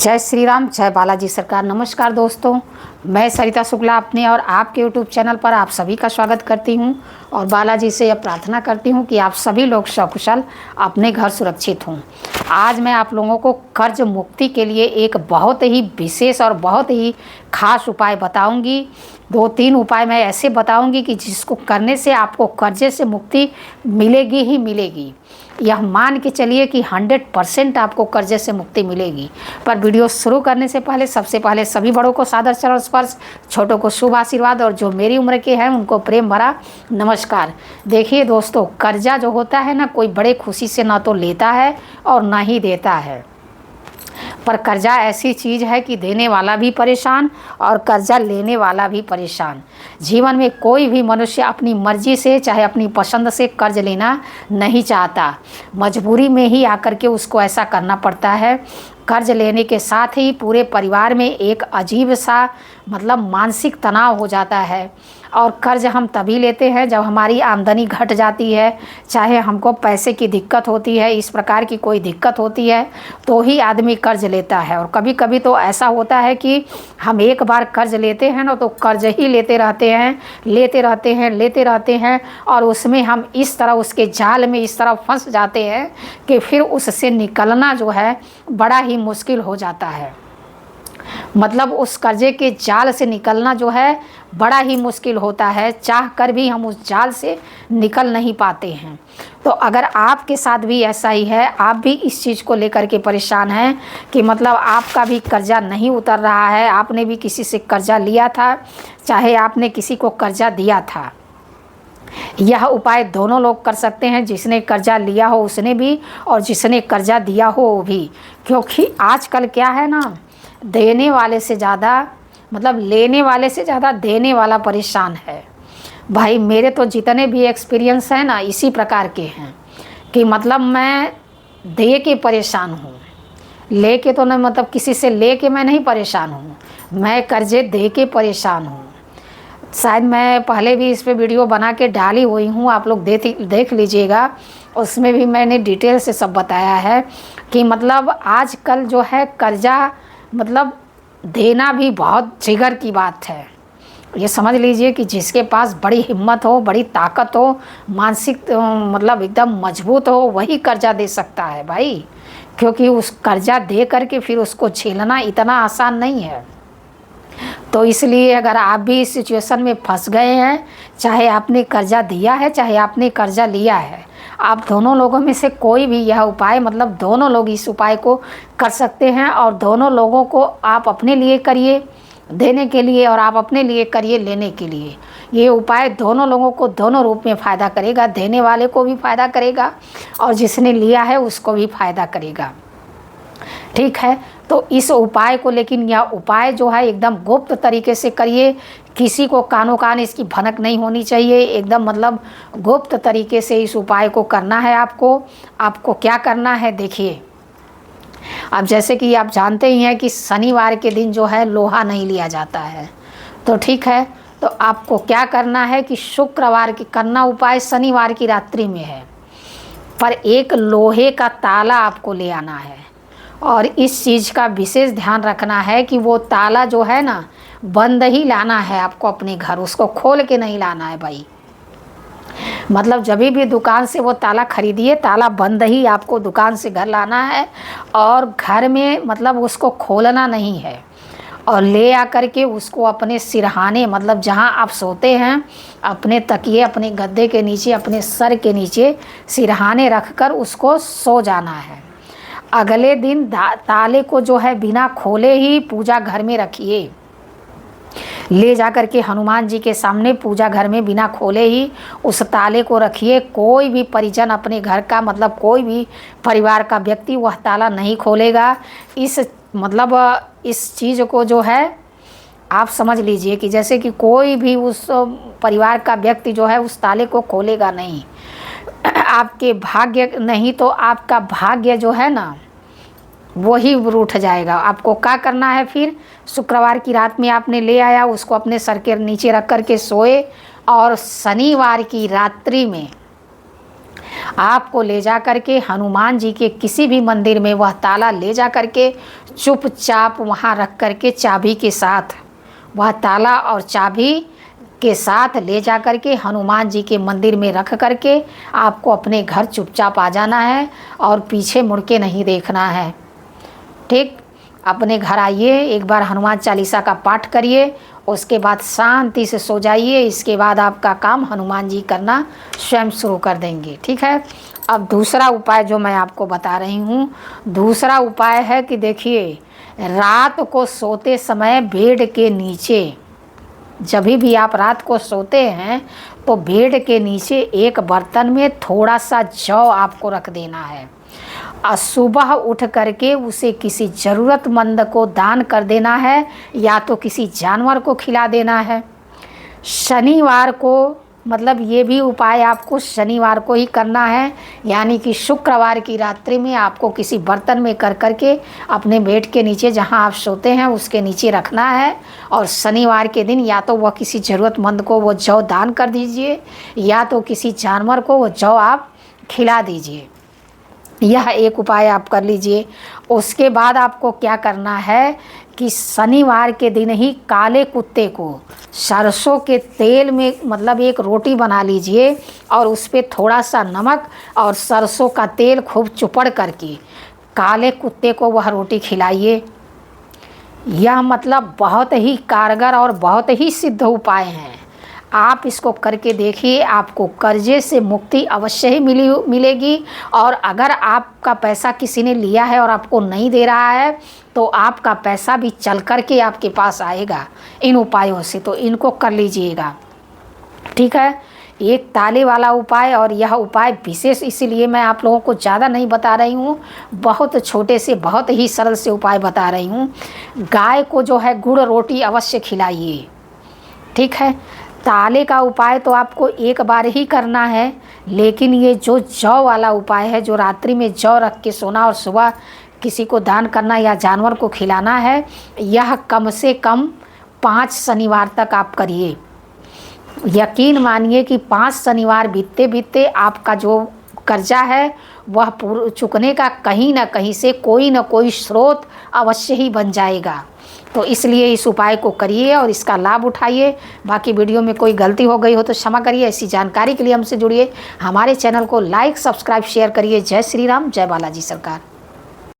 जय श्री राम, जय बालाजी सरकार। नमस्कार दोस्तों, मैं सरिता शुक्ला अपने और आपके यूट्यूब चैनल पर आप सभी का स्वागत करती हूं और बालाजी से यह प्रार्थना करती हूं कि आप सभी लोग सकुशल अपने घर सुरक्षित हों। आज मैं आप लोगों को कर्ज मुक्ति के लिए एक बहुत ही विशेष और बहुत ही खास उपाय बताऊंगी। 2-3 उपाय मैं ऐसे बताऊंगी कि जिसको करने से आपको कर्जे से मुक्ति मिलेगी ही मिलेगी। यह मान के चलिए कि 100% आपको कर्जे से मुक्ति मिलेगी। पर वीडियो शुरू करने से पहले सबसे पहले सभी बड़ों को सादर चरण स्पर्श, छोटों को शुभ आशीर्वाद और जो मेरी उम्र के हैं उनको प्रेम भरा नमस्कार। देखिए दोस्तों, कर्जा जो होता है ना, कोई बड़े खुशी से ना तो लेता है और ना ही देता है। पर कर्जा ऐसी चीज़ है कि देने वाला भी परेशान और कर्जा लेने वाला भी परेशान। जीवन में कोई भी मनुष्य अपनी मर्जी से चाहे अपनी पसंद से कर्ज लेना नहीं चाहता, मजबूरी में ही आकर के उसको ऐसा करना पड़ता है। कर्ज लेने के साथ ही पूरे परिवार में एक अजीब सा मानसिक तनाव हो जाता है। और कर्ज हम तभी लेते हैं जब हमारी आमदनी घट जाती है, चाहे हमको पैसे की दिक्कत होती है, इस प्रकार की कोई दिक्कत होती है तो ही आदमी कर्ज लेता है। और कभी कभी तो ऐसा होता है कि हम एक बार कर्ज लेते हैं ना तो कर्ज ही लेते रहते हैं और उसमें हम इस तरह उसके जाल में इस तरह फंस जाते हैं कि फिर उससे निकलना जो है बड़ा ही मुश्किल हो जाता है। उस कर्जे के जाल से निकलना जो है बड़ा ही मुश्किल होता है, चाह कर भी हम उस जाल से निकल नहीं पाते हैं। तो अगर आपके साथ भी ऐसा ही है, आप भी इस चीज़ को लेकर के परेशान हैं कि आपका भी कर्जा नहीं उतर रहा है, आपने भी किसी से कर्जा लिया था, चाहे आपने किसी को कर्जा दिया था, यह उपाय दोनों लोग कर सकते हैं। जिसने कर्जा लिया हो उसने भी और जिसने कर्जा दिया हो वो भी। क्योंकि आजकल क्या है ना, देने वाले से ज़्यादा लेने वाले से ज़्यादा देने वाला परेशान है। भाई मेरे तो जितने भी एक्सपीरियंस हैं ना इसी प्रकार के हैं कि मैं दे के परेशान हूँ, ले के तो नहीं, किसी से ले के मैं नहीं परेशान हूँ, मैं कर्जे दे के परेशान हूँ। शायद मैं पहले भी इस पे वीडियो बना के डाली हुई हूँ, आप लोग देख लीजिएगा। उसमें भी मैंने डिटेल से सब बताया है कि आजकल जो है कर्जा देना भी बहुत जिगर की बात है। ये समझ लीजिए कि जिसके पास बड़ी हिम्मत हो, बड़ी ताकत हो, मानसिक एकदम मजबूत हो, वही कर्जा दे सकता है भाई। क्योंकि उस कर्जा दे करके फिर उसको झेलना इतना आसान नहीं है। तो इसलिए अगर आप भी इस सिचुएशन में फंस गए हैं, चाहे आपने कर्जा दिया है चाहे आपने कर्जा लिया है, आप दोनों लोगों में से कोई भी यह उपाय दोनों लोग इस उपाय को कर सकते हैं। और दोनों लोगों को आप अपने लिए करिए देने के लिए और आप अपने लिए करिए लेने के लिए। ये उपाय दोनों लोगों को दोनों रूप में फ़ायदा करेगा, देने वाले को भी फ़ायदा करेगा और जिसने लिया है उसको भी फ़ायदा करेगा। ठीक है, तो इस उपाय को, लेकिन यह उपाय जो है एकदम गुप्त तरीके से करिए, किसी को कानो कान इसकी भनक नहीं होनी चाहिए। एकदम गुप्त तरीके से इस उपाय को करना है आपको क्या करना है देखिए। अब जैसे कि आप जानते ही हैं कि शनिवार के दिन जो है लोहा नहीं लिया जाता है, तो ठीक है, तो आपको क्या करना है कि शुक्रवार की करना उपाय शनिवार की रात्रि में है, पर एक लोहे का ताला आपको ले आना है। और इस चीज़ का विशेष ध्यान रखना है कि वो ताला जो है ना बंद ही लाना है आपको अपने घर, उसको खोल के नहीं लाना है भाई। जब भी दुकान से वो ताला खरीदिए, ताला बंद ही आपको दुकान से घर लाना है और घर में उसको खोलना नहीं है। और ले आकर के उसको अपने सिरहाने जहाँ आप सोते हैं, अपने तकिए, अपने गद्दे के नीचे, अपने सर के नीचे सिरहाने रख कर उसको सो जाना है। अगले दिन ताले को जो है बिना खोले ही पूजा घर में रखिए, ले जाकर के हनुमान जी के सामने पूजा घर में बिना खोले ही उस ताले को रखिए। कोई भी परिजन अपने घर का कोई भी परिवार का व्यक्ति वह ताला नहीं खोलेगा। इस चीज़ को जो है आप समझ लीजिए कि जैसे कि कोई भी उस परिवार का व्यक्ति जो है उस ताले को खोलेगा नहीं। आपके भाग्य नहीं तो आपका भाग्य जो है ना वही रूठ जाएगा। आपको क्या करना है फिर, शुक्रवार की रात में आपने ले आया, उसको अपने सर के नीचे रख कर के सोए और शनिवार की रात्रि में आपको ले जा कर के हनुमान जी के किसी भी मंदिर में वह ताला ले जा कर के चुपचाप वहाँ रख कर के चाबी के साथ, वह ताला और चाबी के साथ ले जा कर के हनुमान जी के मंदिर में रख कर के आपको अपने घर चुपचाप आ जाना है और पीछे मुड़ के नहीं देखना है। ठीक, अपने घर आइए, एक बार हनुमान चालीसा का पाठ करिए, उसके बाद शांति से सो जाइए। इसके बाद आपका काम हनुमान जी करना स्वयं शुरू कर देंगे। ठीक है। अब दूसरा उपाय जो मैं आपको बता रही हूँ, दूसरा उपाय है कि देखिए, रात को सोते समय बेड के नीचे, जब भी आप रात को सोते हैं तो बेड के नीचे एक बर्तन में थोड़ा सा जौ आपको रख देना है और सुबह उठ करके उसे किसी ज़रूरतमंद को दान कर देना है या तो किसी जानवर को खिला देना है। शनिवार को, मतलब ये भी उपाय आपको शनिवार को ही करना है, यानी कि शुक्रवार की रात्रि में आपको किसी बर्तन में कर करके अपने बेड के नीचे जहां आप सोते हैं उसके नीचे रखना है और शनिवार के दिन या तो वह किसी ज़रूरतमंद को वो जौ दान कर दीजिए या तो किसी जानवर को वो जौ आप खिला दीजिए। यह एक उपाय आप कर लीजिए। उसके बाद आपको क्या करना है कि शनिवार के दिन ही काले कुत्ते को सरसों के तेल में, मतलब एक रोटी बना लीजिए और उस पर थोड़ा सा नमक और सरसों का तेल खूब चुपड़ करके काले कुत्ते को वह रोटी खिलाइए। यह मतलब बहुत ही कारगर और बहुत ही सिद्ध उपाय हैं। आप इसको करके देखिए, आपको कर्जे से मुक्ति अवश्य ही मिलेगी। और अगर आपका पैसा किसी ने लिया है और आपको नहीं दे रहा है तो आपका पैसा भी चल कर के आपके पास आएगा इन उपायों से। तो इनको कर लीजिएगा। ठीक है। एक ताले वाला उपाय, और यह उपाय विशेष इसीलिए मैं आप लोगों को ज़्यादा नहीं बता रही हूँ, बहुत छोटे से बहुत ही सरल से उपाय बता रही हूँ। गाय को जो है गुड़ रोटी अवश्य खिलाइए। ठीक है। ताले का उपाय तो आपको एक बार ही करना है, लेकिन ये जो जौ वाला उपाय है, जो रात्रि में जौ रख के सोना और सुबह किसी को दान करना या जानवर को खिलाना है, यह कम से कम 5 शनिवार तक आप करिए। यकीन मानिए कि 5 शनिवार बीतते बीतते आपका जो कर्जा है वह चुकने का कहीं ना कहीं से कोई ना कोई स्रोत अवश्य ही बन जाएगा। तो इसलिए इस उपाय को करिए और इसका लाभ उठाइए। बाकी वीडियो में कोई गलती हो गई हो तो क्षमा करिए। ऐसी जानकारी के लिए हमसे जुड़िए, हमारे चैनल को लाइक, सब्सक्राइब, शेयर करिए। जय श्री राम, जय बालाजी सरकार।